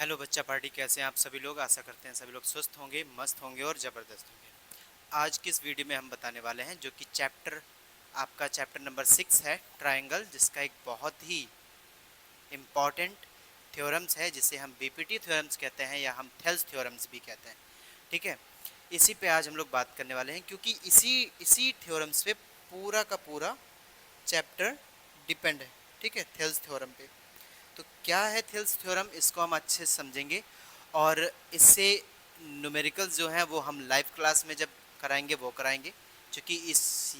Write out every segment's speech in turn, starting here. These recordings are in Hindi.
हेलो बच्चा पार्टी, कैसे हैं आप सभी लोग। आशा करते हैं सभी लोग स्वस्थ होंगे, मस्त होंगे और ज़बरदस्त होंगे। आज की इस वीडियो में हम बताने वाले हैं जो कि आपका चैप्टर नंबर 6 है, ट्रायंगल, जिसका एक बहुत ही इम्पॉर्टेंट थ्योरम्स है जिसे हम बीपीटी थ्योरम्स कहते हैं या हम थेल्स थ्योरम्स भी कहते हैं। ठीक है, इसी पे आज हम लोग बात करने वाले हैं क्योंकि इसी इसी थ्योरम्स पे पूरा का पूरा चैप्टर डिपेंड है। ठीक है, थेल्स थ्योरम पे। तो क्या है थेल्स थ्योरम, इसको हम अच्छे से समझेंगे और इससे न्यूमेरिकल्स जो हैं वो हम लाइव क्लास में जब कराएंगे वो कराएंगे, क्योंकि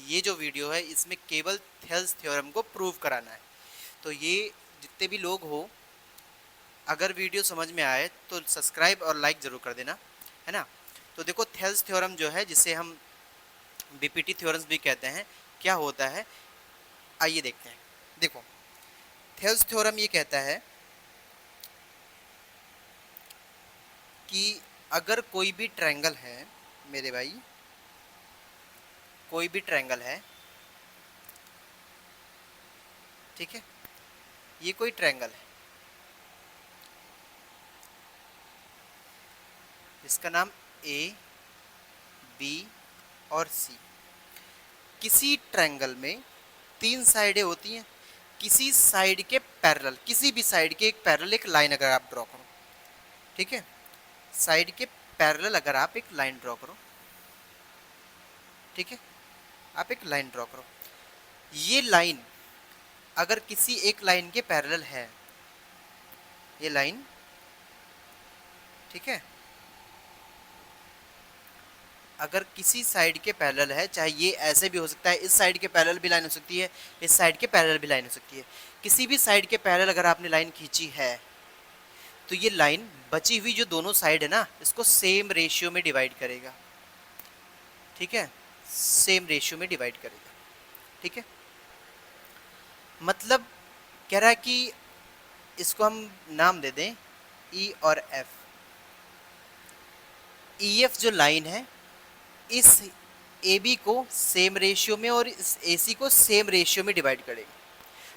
ये जो वीडियो है इसमें केवल थेल्स थ्योरम को प्रूव कराना है। तो ये जितने भी लोग हो, अगर वीडियो समझ में आए तो सब्सक्राइब और लाइक ज़रूर कर देना, है ना। तो देखो, थेल्स थ्योरम जो है जिसे हम बीपीटी थ्योरम्स भी कहते हैं, क्या होता है आइए देखते हैं। देखो, थेल्स थ्योरम ये कहता है कि अगर कोई भी ट्रायंगल है मेरे भाई, कोई भी ट्रायंगल है, ठीक है, ये कोई ट्रायंगल है, इसका नाम ए, बी और सी। किसी ट्रायंगल में तीन साइडें होती हैं, किसी साइड के पैरेलल, किसी भी साइड के एक पैरेलल एक लाइन अगर आप ड्रॉ करो, ठीक है, साइड के पैरेलल अगर आप एक लाइन ड्रॉ करो, ठीक है, आप एक लाइन ड्रॉ करो, ये लाइन अगर किसी एक लाइन के पैरेलल है, ये लाइन, ठीक है, अगर किसी साइड के पैरेलल है, चाहे ये ऐसे भी हो सकता है, इस साइड के पैरेलल भी लाइन हो सकती है, इस साइड के पैरेलल भी लाइन हो सकती है, किसी भी साइड के पैरेलल अगर आपने लाइन खींची है तो ये लाइन बची हुई जो दोनों साइड है ना, इसको सेम रेशियो में डिवाइड करेगा। ठीक है, सेम रेशियो में डिवाइड करेगा। ठीक है, मतलब कह रहा है कि इसको हम नाम दे दें ई और एफ। ई एफ जो लाइन है, इस ए बी को सेम रेशियो में और इस ए सी को सेम रेशियो में डिवाइड करेगी।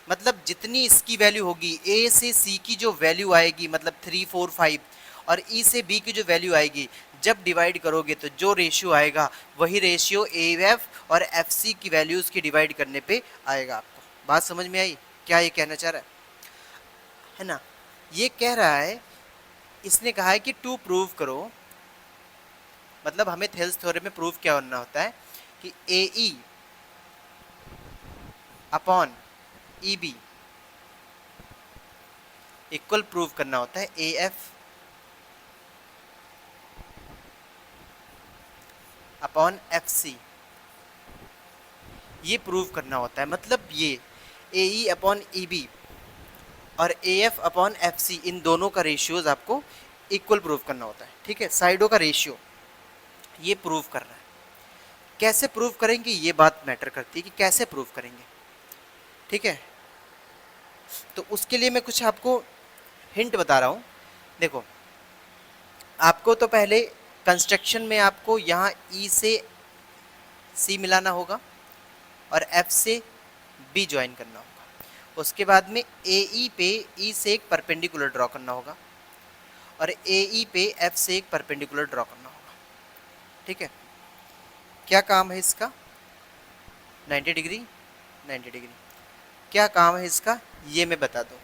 मतलब जितनी इसकी वैल्यू होगी, ए से सी की जो वैल्यू आएगी, मतलब 3, 4, 5, और ई से बी की जो वैल्यू आएगी, जब डिवाइड करोगे तो जो रेशियो आएगा वही रेशियो ए एफ और एफ सी की वैल्यूज़ की डिवाइड करने पे आएगा। आपको बात समझ में आई क्या ये कहना चाह रहा है ना। ये कह रहा है, इसने कहा है कि टू प्रूव करो, मतलब हमें थेल्स थ्योरम में प्रूव क्या करना होता है कि A E upon E B equal prove करना होता है A F upon F C, ये प्रूव करना होता है। मतलब ये ए ई अपॉन ई बी और A F upon F C, इन दोनों का रेशियोज आपको इक्वल प्रूव करना होता है। ठीक है, साइडों का रेशियो ये प्रूव करना है। कैसे प्रूव करेंगे ये बात मैटर करती है कि कैसे प्रूव करेंगे। ठीक है, तो उसके लिए मैं कुछ आपको हिंट बता रहा हूँ। देखो, आपको तो पहले कंस्ट्रक्शन में आपको यहाँ ई से सी मिलाना होगा और एफ से बी ज्वाइन करना होगा। उसके बाद में ए ई पे ई से एक परपेंडिकुलर ड्रॉ करना होगा और ए ई पे एफ से एक परपेंडिकुलर ड्रॉ करना होगा। ठीक है, क्या काम है इसका? 90 डिग्री, 90 डिग्री। क्या काम है इसका ये मैं बता दूँ,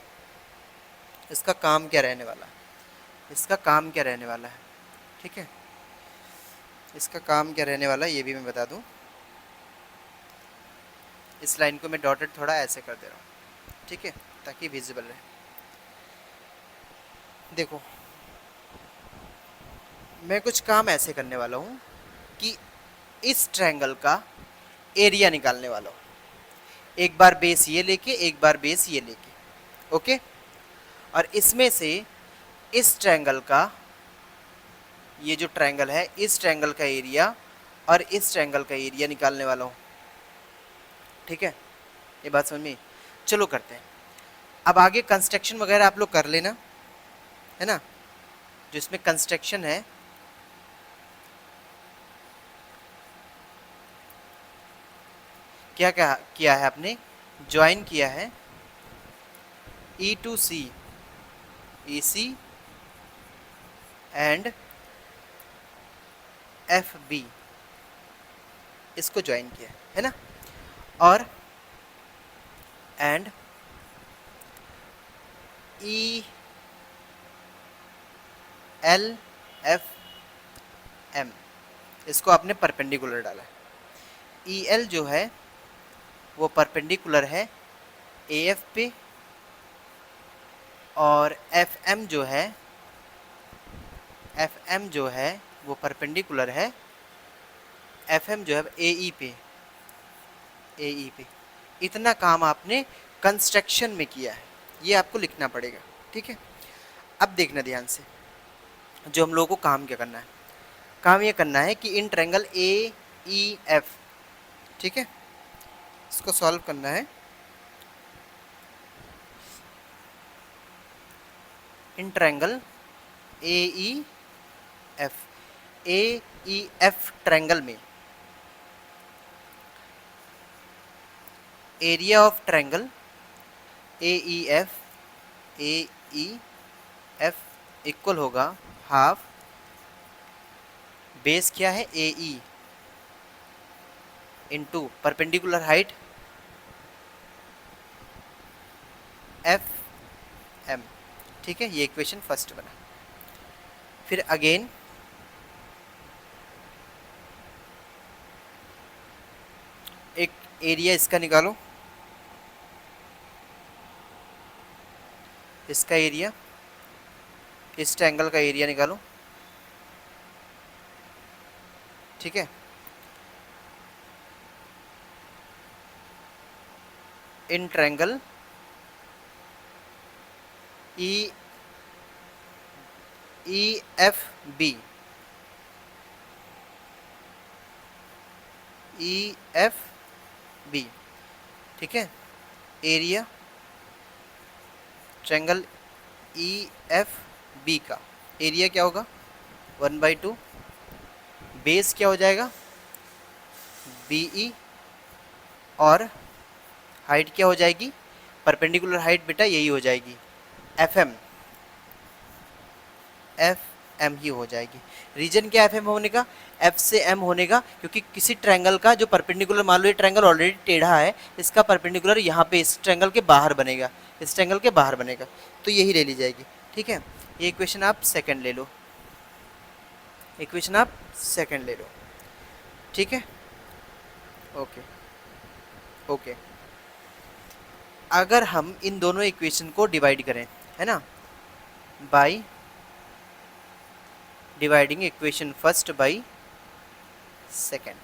इसका काम क्या रहने वाला है, इसका काम क्या रहने वाला है। ठीक है, इसका काम क्या रहने वाला है ये भी मैं बता दूँ। इस लाइन को मैं डॉटेड थोड़ा ऐसे कर दे रहा हूँ, ठीक है, ताकि विजिबल रहे। देखो, मैं कुछ काम ऐसे करने वाला हूँ कि इस ट्रायंगल का एरिया निकालने वाला हूँ, एक बार बेस ये लेके, एक बार बेस ये लेके, ओके। और इसमें से इस ट्रायंगल का, ये जो ट्रायंगल है, इस ट्रायंगल का एरिया और इस ट्रायंगल का एरिया निकालने वाला हूँ। ठीक है, ये बात समझ में? चलो करते हैं। अब आगे कंस्ट्रक्शन वगैरह आप लोग कर लेना, है ना। जो इसमें कंस्ट्रक्शन है, क्या क्या किया है आपने? ज्वाइन किया है E to C, A C and F B, इसको ज्वाइन किया है ना, और and E L F M, इसको आपने परपेंडिकुलर डाला है। ई एल जो है वो परपेंडिकुलर है ए एफ पे, और एफ एम जो है वो परपेंडिकुलर है एफ एम जो है ए ई पे, ए ई पे। इतना काम आपने कंस्ट्रक्शन में किया है, ये आपको लिखना पड़ेगा, ठीक है। अब देखना ध्यान से, जो हम लोगों को काम क्या करना है, काम ये करना है कि इन ट्रायंगल ए ई एफ, ठीक है, इसको सॉल्व करना है। In triangle A E F, A E F triangle में area of triangle A E F equal होगा हाफ, बेस क्या है A E, into perpendicular height F M, ठीक है। ये इक्वेशन फर्स्ट बना। फिर अगेन एक एरिया इसका निकालो, इसका एरिया, इस ट्रायंगल का एरिया निकालो, ठीक है। In triangle E F B, E F B, ठीक है। Area triangle E F B का एरिया क्या होगा 1/2, बेस क्या हो जाएगा बी ई, और हाइट क्या हो जाएगी, परपेंडिकुलर हाइट बेटा यही हो जाएगी एफ एम ही हो जाएगी। रीजन क्या एफ एम होने का, एफ से एम होने का, क्योंकि किसी ट्रायंगल का जो परपेंडिकुलर, मान लो ये ट्रायंगल ऑलरेडी टेढ़ा है, इसका परपेंडिकुलर यहाँ पे इस ट्रायंगल के बाहर बनेगा, इस ट्रायंगल के बाहर बनेगा, तो यही ले ली जाएगी, ठीक है। ये इक्वेशन आप सेकंड ले लो, इक्वेशन आप सेकंड ले लो, ठीक है। ओके ओके, अगर हम इन दोनों इक्वेशन को डिवाइड करें, है ना, by dividing equation first by second,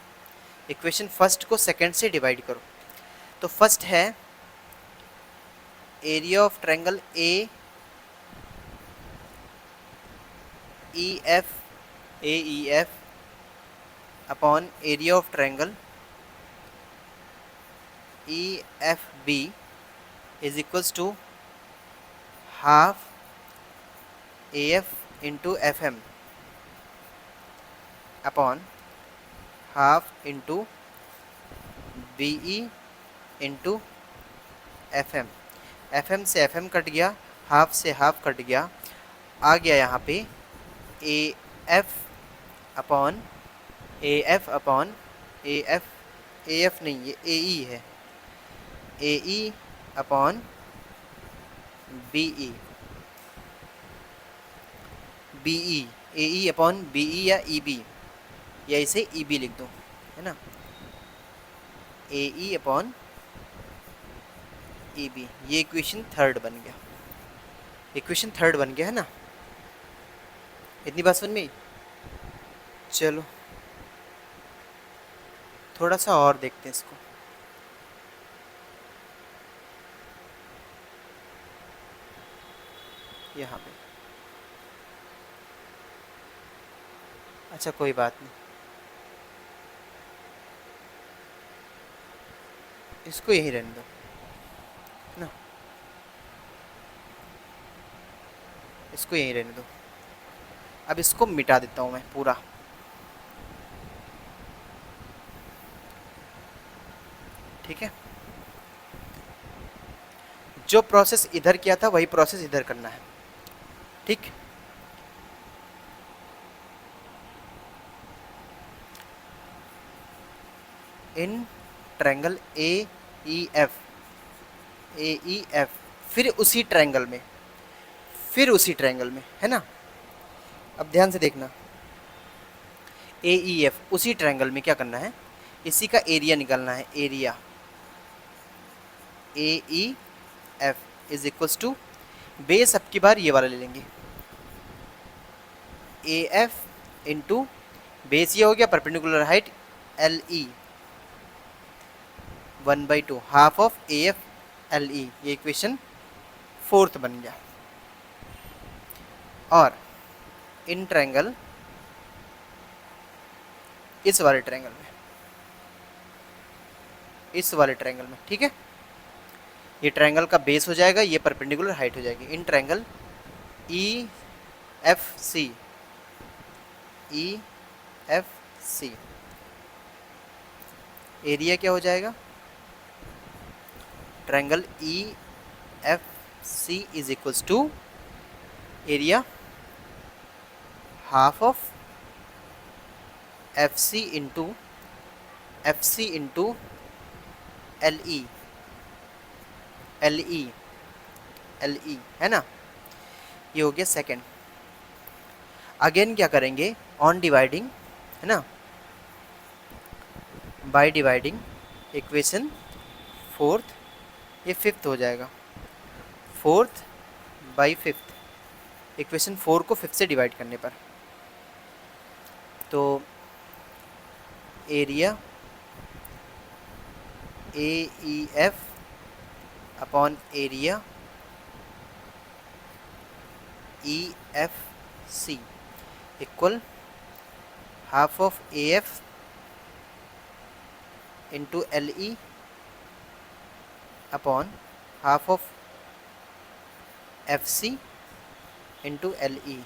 equation first को सेकेंड से डिवाइड करो, तो फर्स्ट है area of triangle A E F upon area of triangle E F B is equals to half A F into F M upon half into B E into F M से एफ एम कट गया, हाफ से हाफ कट गया, आ गया यहाँ पे A F upon A F नहीं, ये ए ई है, A E upon B E, A E upon B E या ई बी, या इसे ई बी लिख दो, है ना, ए ई अपॉन ई बी। ये इक्वेशन थर्ड बन गया, इक्वेशन थर्ड बन गया, है ना। इतनी बात समझ में आई? चलो थोड़ा सा और देखते हैं इसको, यहाँ पे, अच्छा कोई बात नहीं, इसको यहीं रहने दो ना, इसको यहीं रहने दो। अब इसको मिटा देता हूँ मैं पूरा, ठीक है। जो प्रोसेस इधर किया था वही प्रोसेस इधर करना है, ठीक। इन ट्रायंगल ए ई एफ फिर उसी ट्रायंगल में है ना। अब ध्यान से देखना, ए ई एफ उसी ट्रायंगल में क्या करना है, इसी का एरिया निकालना है। Area A E F is equals to, base अब की बार ये वाला ले लेंगे, ए एफ इंटू बेस ये हो गया perpendicular height L E, 1/2 half of A F L E, ये इक्वेशन 4 बन गया। और इन ट्रायंगल इस वाले ट्रायंगल में, ठीक है, ये ट्रायंगल का बेस हो जाएगा, ये परपेंडिकुलर हाइट हो जाएगी। In triangle E F C area क्या हो जाएगा, triangle E F C is equals to area half of F C into L E है ना। ये हो गया सेकंड। अगेन क्या करेंगे, ऑन डिवाइडिंग है ना, बाय डिवाइडिंग इक्वेशन 4, ये 5th हो जाएगा, 4th बाई 5th, इक्वेशन 4 को 5 से डिवाइड करने पर, तो area A E F upon area E F C equal half of A F into L E upon half of F C into L E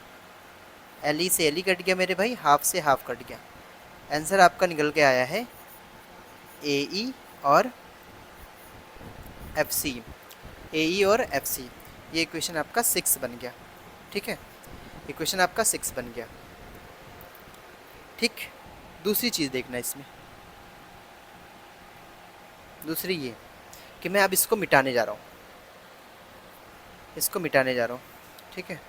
से एल ई कट गया मेरे भाई, हाफ से हाफ कट गया। आंसर आपका निकल के आया है ए ई और एफ सी, ये इक्वेशन आपका 6 बन गया, ठीक है, इक्वेशन आपका 6 बन गया। ठीक, दूसरी चीज़ देखना इसमें, दूसरी ये कि मैं अब इसको मिटाने जा रहा हूँ, ठीक है।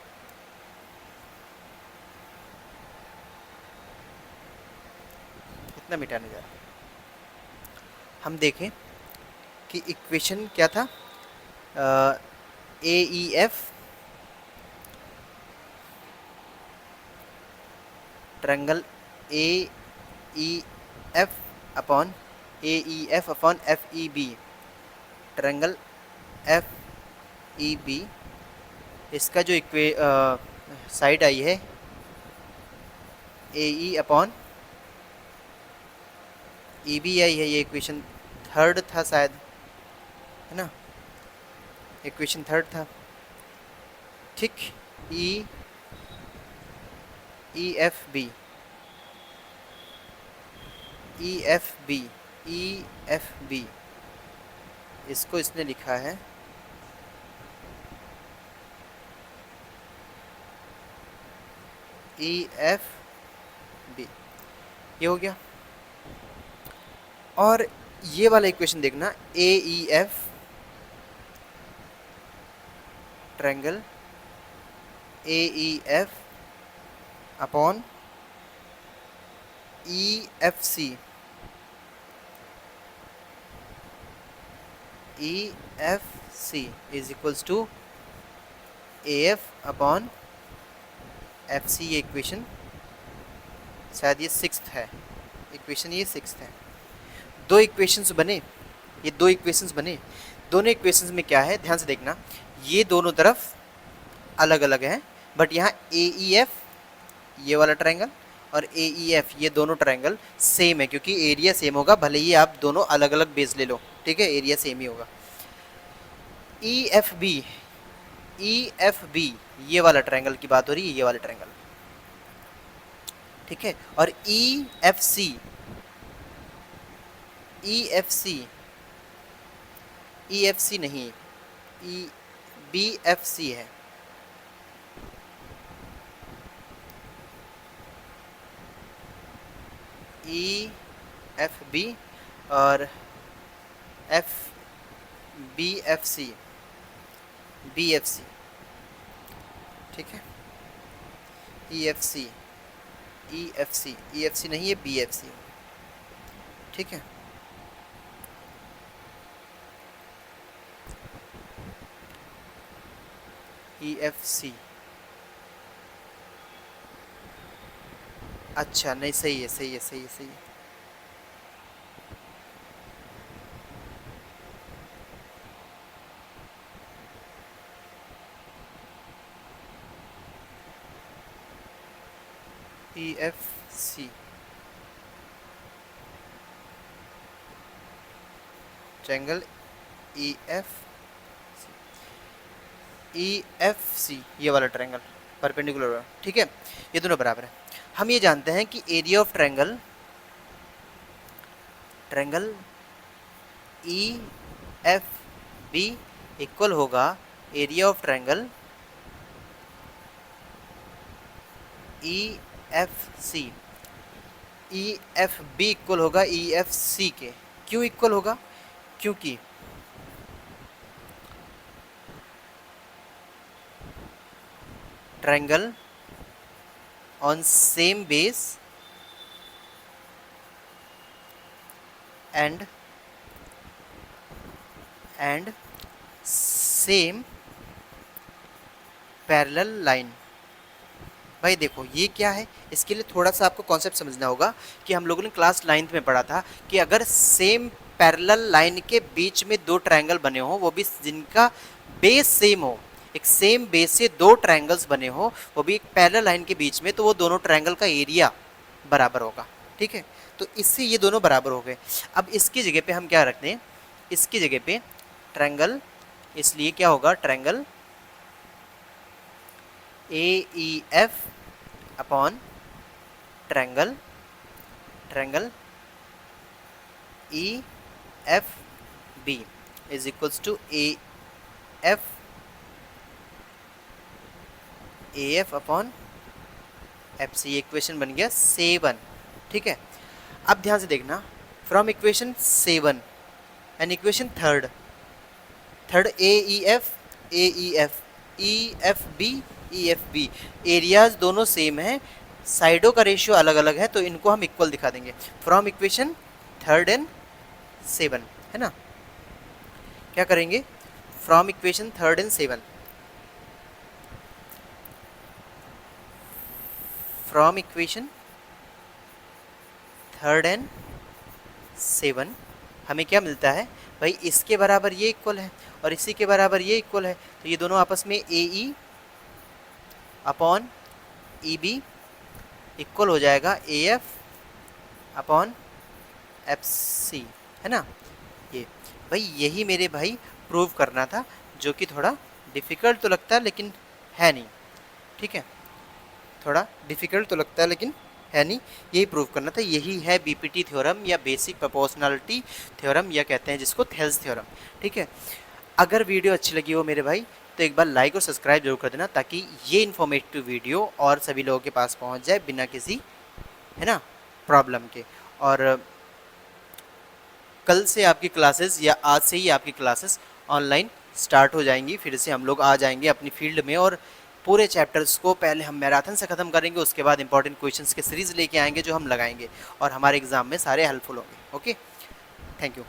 इतना मिटाने जा रहा हूँ। हम देखें कि इक्वेशन क्या था, A E F triangle A E F upon F E B, triangle F E B, इसका जो साइड आई है A E upon E B I है, ये इक्वेशन 3rd था शायद, है ना, इक्वेशन 3rd था, ठीक। ई एफ बी इसको इसने लिखा है ई एफ बी, ये हो गया। और ये वाला इक्वेशन देखना, A E F triangle A E F upon E F C is equals to A F upon F C, ये इक्वेशन शायद ये 6th है, इक्वेशन ये 6th है। दो इक्वेशंस बने, दोनों इक्वेशंस में क्या है, ध्यान से देखना, ये दोनों तरफ अलग अलग है, बट यहाँ ए ई एफ ये वाला ट्रायंगल और ए ई एफ ये दोनों ट्रायंगल सेम है, क्योंकि एरिया सेम होगा, भले ही आप दोनों अलग अलग बेस ले लो, ठीक है, एरिया सेम ही होगा। ई एफ बी ये वाला ट्रायंगल की बात हो रही है, ये वाला ट्रायंगल, ठीक है। और ई एफ सी नहीं, बी एफ सी है, ई एफ बी और F B F C, B F C, ठीक है, E F C, E F C, E F C नहीं है, बी एफ सी, ठीक है। ई एफ सी, अच्छा नहीं, सही है, सही है, सही है, सही है। E F C, triangle E F, E F C, ये वाला ट्रायंगल परपेंडिकुलर, ठीक है, ये दोनों बराबर है। हम ये जानते हैं कि area of triangle, triangle E F B equal होगा area of triangle E F C, E F B equal होगा ई एफ सी के। क्यों इक्वल होगा? क्योंकि triangle on same base and same parallel line. भाई देखो ये क्या है, इसके लिए थोड़ा सा आपको कॉन्सेप्ट समझना होगा कि हम लोगों ने क्लास 9th में पढ़ा था कि अगर सेम पैरेलल लाइन के बीच में दो ट्रायंगल बने हो, वो भी जिनका बेस सेम हो, एक सेम बेस से दो ट्रायंगल्स बने हो, वो भी एक पैरेलल लाइन के बीच में, तो वो दोनों ट्रायंगल का एरिया बराबर होगा, ठीक है। तो इससे ये दोनों बराबर हो गए। अब इसकी जगह पे हम क्या रखते हैं, इसकी जगह पे ट्रायंगल, इसलिए क्या होगा, triangle A E F upon triangle E F B is equals to A F upon F C. Equation बन गया 7, ठीक है। अब ध्यान से देखना, from equation 7 and equation third A E F B, areas दोनों सेम हैं, साइडों का रेशियो अलग अलग है, तो इनको हम इक्वल दिखा देंगे फ्रॉम इक्वेशन 3 एंड 7, है ना। क्या करेंगे, from equation 3 and 7, from equation 3 and 7 हमें क्या मिलता है भाई, इसके बराबर ये इक्वल है और इसी के बराबर ये इक्वल है, तो ये दोनों आपस में A E upon E B equal हो जाएगा A F upon F C, है ना। ये भाई यही मेरे भाई प्रूव करना था, जो कि थोड़ा डिफ़िकल्ट तो लगता है लेकिन है नहीं, ठीक है, थोड़ा डिफ़िकल्ट तो लगता है लेकिन है नहीं, यही प्रूव करना था। यही है बीपीटी थ्योरम या बेसिक प्रोपोर्शनलिटी थ्योरम, या कहते हैं जिसको थेल्स थ्योरम, ठीक है। अगर वीडियो अच्छी लगी हो मेरे भाई तो एक बार लाइक और सब्सक्राइब जरूर कर देना, ताकि ये इन्फॉर्मेटिव वीडियो और सभी लोगों के पास पहुंच जाए बिना किसी, है ना, प्रॉब्लम के। और कल से आपकी क्लासेस या आज से ही आपकी क्लासेस ऑनलाइन स्टार्ट हो जाएंगी, फिर से हम लोग आ जाएंगे अपनी फील्ड में और पूरे चैप्टर्स को पहले हम मैराथन से ख़त्म करेंगे, उसके बाद इंपॉर्टेंट क्वेश्चंस के सीरीज़ लेके आएंगे जो हम लगाएंगे और हमारे एग्ज़ाम में सारे हेल्पफुल होंगे। Okay, thank you.